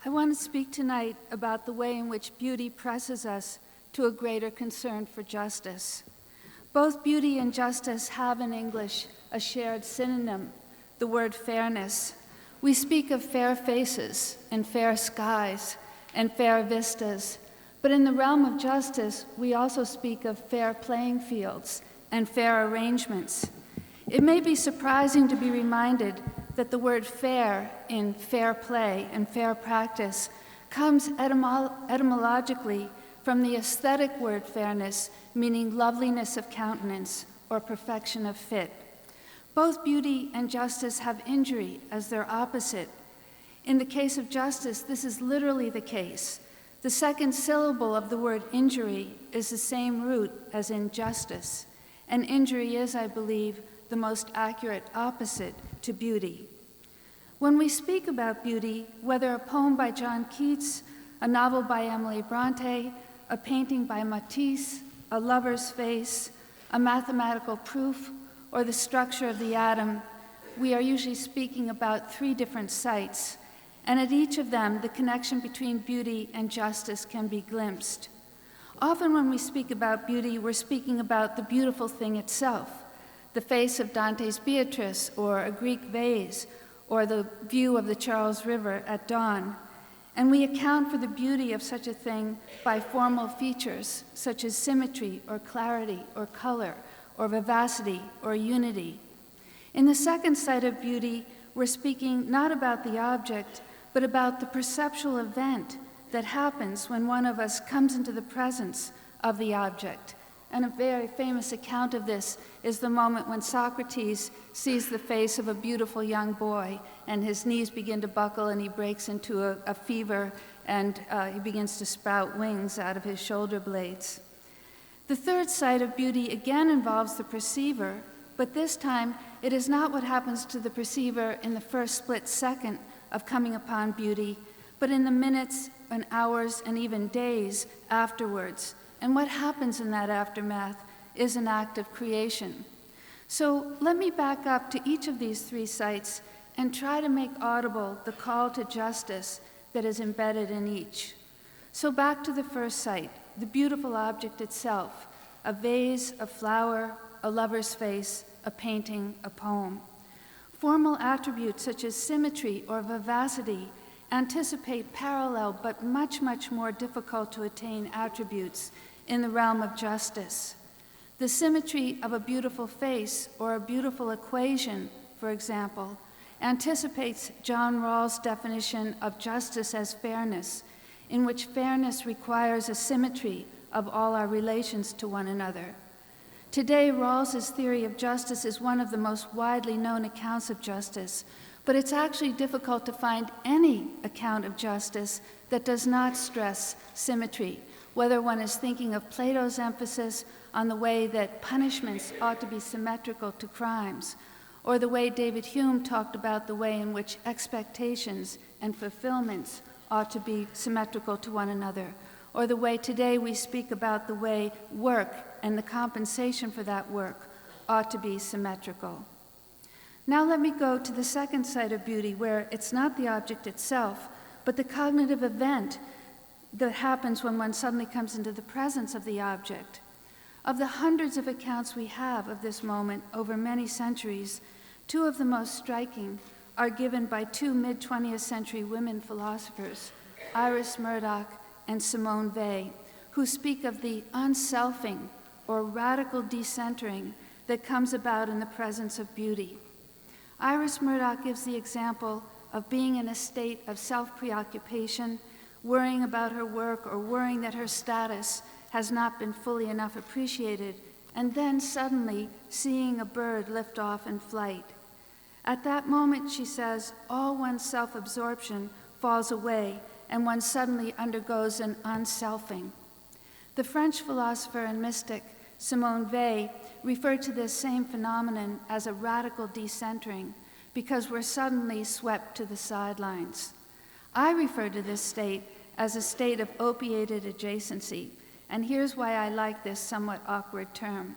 I want to speak tonight about the way in which beauty presses us to a greater concern for justice. Both beauty and justice have in English a shared synonym, the word fairness. We speak of fair faces and fair skies and fair vistas, but in the realm of justice, we also speak of fair playing fields and fair arrangements. It may be surprising to be reminded that the word fair in fair play and fair practice comes etymologically from the aesthetic word fairness, meaning loveliness of countenance or perfection of fit. Both beauty and justice have injury as their opposite. In the case of justice, this is literally the case. The second syllable of the word injury is the same root as in justice, and injury is, I believe, the most accurate opposite to beauty. When we speak about beauty, whether a poem by John Keats, a novel by Emily Bronte, a painting by Matisse, a lover's face, a mathematical proof, or the structure of the atom, we are usually speaking about three different sites, and at each of them, the connection between beauty and justice can be glimpsed. Often when we speak about beauty, we're speaking about the beautiful thing itself, the face of Dante's Beatrice, or a Greek vase, or the view of the Charles River at dawn. And we account for the beauty of such a thing by formal features, such as symmetry, or clarity, or color, or vivacity, or unity. In the second side of beauty, we're speaking not about the object, but about the perceptual event that happens when one of us comes into the presence of the object. And a very famous account of this is the moment when Socrates sees the face of a beautiful young boy, and his knees begin to buckle, and he breaks into a fever, and he begins to sprout wings out of his shoulder blades. The third side of beauty again involves the perceiver, but this time it is not what happens to the perceiver in the first split second of coming upon beauty, but in the minutes and hours and even days afterwards. And what happens in that aftermath is an act of creation. So let me back up to each of these three sites and try to make audible the call to justice that is embedded in each. So back to the first site, the beautiful object itself, a vase, a flower, a lover's face, a painting, a poem. Formal attributes such as symmetry or vivacity anticipate parallel but much, much more difficult to attain attributes in the realm of justice. The symmetry of a beautiful face or a beautiful equation, for example, anticipates John Rawls' definition of justice as fairness, in which fairness requires a symmetry of all our relations to one another. Today, Rawls's theory of justice is one of the most widely known accounts of justice, but it's actually difficult to find any account of justice that does not stress symmetry, whether one is thinking of Plato's emphasis on the way that punishments ought to be symmetrical to crimes, or the way David Hume talked about the way in which expectations and fulfillments ought to be symmetrical to one another, or the way today we speak about the way work and the compensation for that work ought to be symmetrical. Now let me go to the second side of beauty, where it's not the object itself, but the cognitive event that happens when one suddenly comes into the presence of the object. Of the hundreds of accounts we have of this moment over many centuries, two of the most striking are given by two mid-20th century women philosophers, Iris Murdoch and Simone Weil, who speak of the unselfing or radical decentering that comes about in the presence of beauty. Iris Murdoch gives the example of being in a state of self-preoccupation, worrying about her work or worrying that her status has not been fully enough appreciated, and then suddenly seeing a bird lift off in flight. At that moment, she says, all one's self-absorption falls away and one suddenly undergoes an unselfing. The French philosopher and mystic Simone Weil referred to this same phenomenon as a radical decentering because we're suddenly swept to the sidelines. I refer to this state as a state of opiated adjacency, and here's why I like this somewhat awkward term.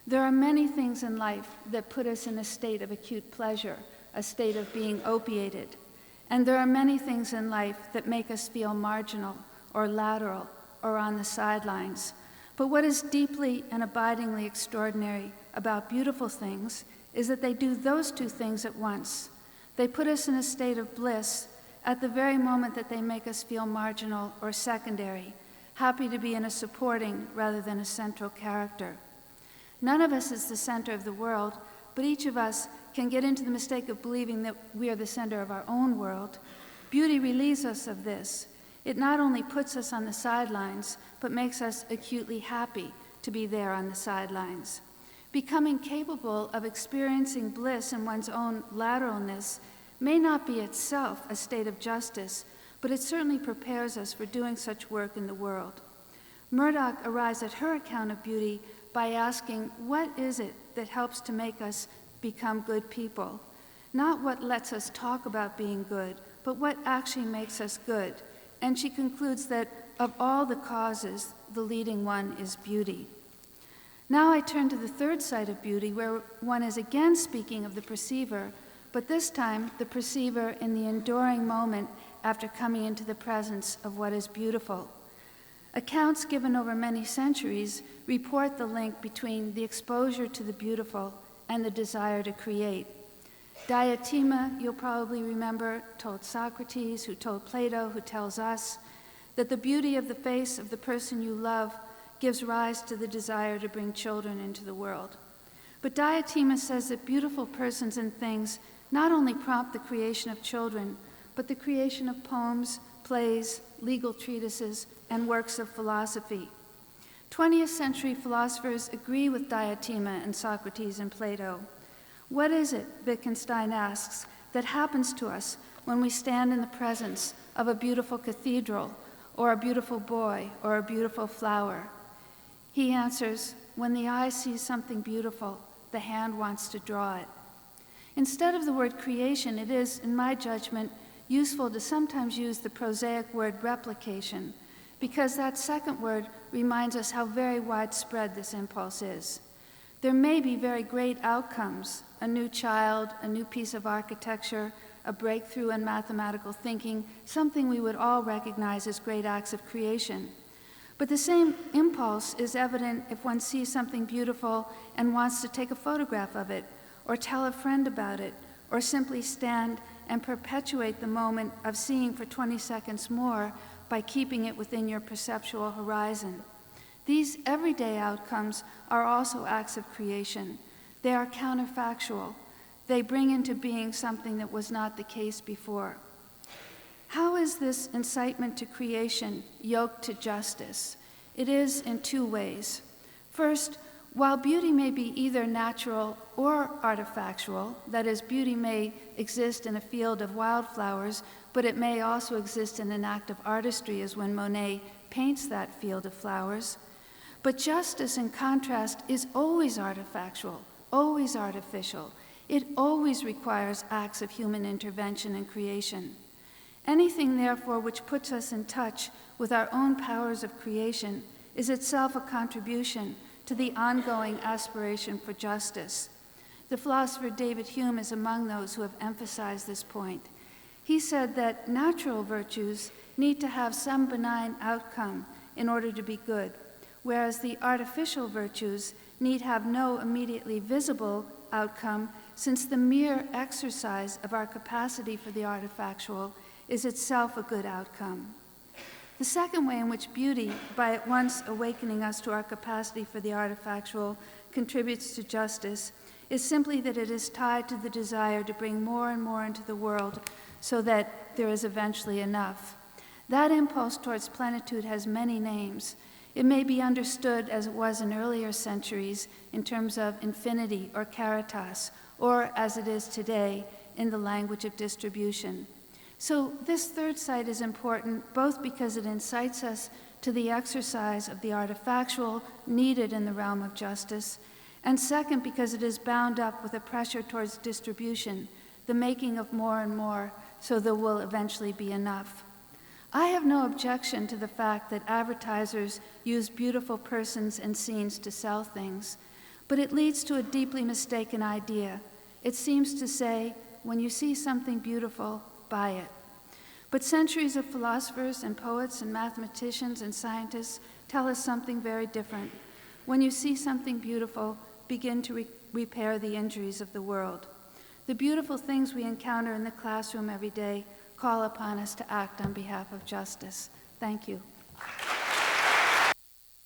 There are many things in life that put us in a state of acute pleasure, a state of being opiated. And there are many things in life that make us feel marginal or lateral or on the sidelines. But what is deeply and abidingly extraordinary about beautiful things is that they do those two things at once. They put us in a state of bliss at the very moment that they make us feel marginal or secondary, happy to be in a supporting rather than a central character. None of us is the center of the world, but each of us can get into the mistake of believing that we are the center of our own world. Beauty relieves us of this. It not only puts us on the sidelines, but makes us acutely happy to be there on the sidelines. Becoming capable of experiencing bliss in one's own lateralness may not be itself a state of justice, but it certainly prepares us for doing such work in the world. Murdoch arrives at her account of beauty by asking, what is it that helps to make us become good people? Not what lets us talk about being good, but what actually makes us good. And she concludes that of all the causes, the leading one is beauty. Now I turn to the third side of beauty, where one is again speaking of the perceiver, but this time the perceiver in the enduring moment after coming into the presence of what is beautiful. Accounts given over many centuries report the link between the exposure to the beautiful and the desire to create. Diotima, you'll probably remember, told Socrates, who told Plato, who tells us, that the beauty of the face of the person you love gives rise to the desire to bring children into the world. But Diotima says that beautiful persons and things not only prompt the creation of children, but the creation of poems, plays, legal treatises, and works of philosophy. 20th century philosophers agree with Diotima and Socrates and Plato. What is it, Wittgenstein asks, that happens to us when we stand in the presence of a beautiful cathedral, or a beautiful boy, or a beautiful flower? He answers, when the eye sees something beautiful, the hand wants to draw it. Instead of the word creation, it is, in my judgment, useful to sometimes use the prosaic word replication, because that second word reminds us how very widespread this impulse is. There may be very great outcomes, a new child, a new piece of architecture, a breakthrough in mathematical thinking, something we would all recognize as great acts of creation. But the same impulse is evident if one sees something beautiful and wants to take a photograph of it, or tell a friend about it, or simply stand and perpetuate the moment of seeing for 20 seconds more by keeping it within your perceptual horizon. These everyday outcomes are also acts of creation. They are counterfactual. They bring into being something that was not the case before. How is this incitement to creation yoked to justice? It is in two ways. First, while beauty may be either natural or artifactual, that is, beauty may exist in a field of wildflowers, but it may also exist in an act of artistry, as when Monet paints that field of flowers. But justice, in contrast, is always artifactual, always artificial. It always requires acts of human intervention and creation. Anything, therefore, which puts us in touch with our own powers of creation is itself a contribution to the ongoing aspiration for justice. The philosopher David Hume is among those who have emphasized this point. He said that natural virtues need to have some benign outcome in order to be good, whereas the artificial virtues need have no immediately visible outcome, since the mere exercise of our capacity for the artifactual is itself a good outcome. The second way in which beauty, by at once awakening us to our capacity for the artifactual, contributes to justice is simply that it is tied to the desire to bring more and more into the world so that there is eventually enough. That impulse towards plenitude has many names. It may be understood as it was in earlier centuries in terms of infinity or caritas, or as it is today in the language of distribution. So this third side is important both because it incites us to the exercise of the artifactual needed in the realm of justice, and second because it is bound up with a pressure towards distribution, the making of more and more so there will eventually be enough. I have no objection to the fact that advertisers use beautiful persons and scenes to sell things, but it leads to a deeply mistaken idea. It seems to say, when you see something beautiful, buy it. But centuries of philosophers and poets and mathematicians and scientists tell us something very different. When you see something beautiful, begin to repair the injuries of the world. The beautiful things we encounter in the classroom every day call upon us to act on behalf of justice. Thank you.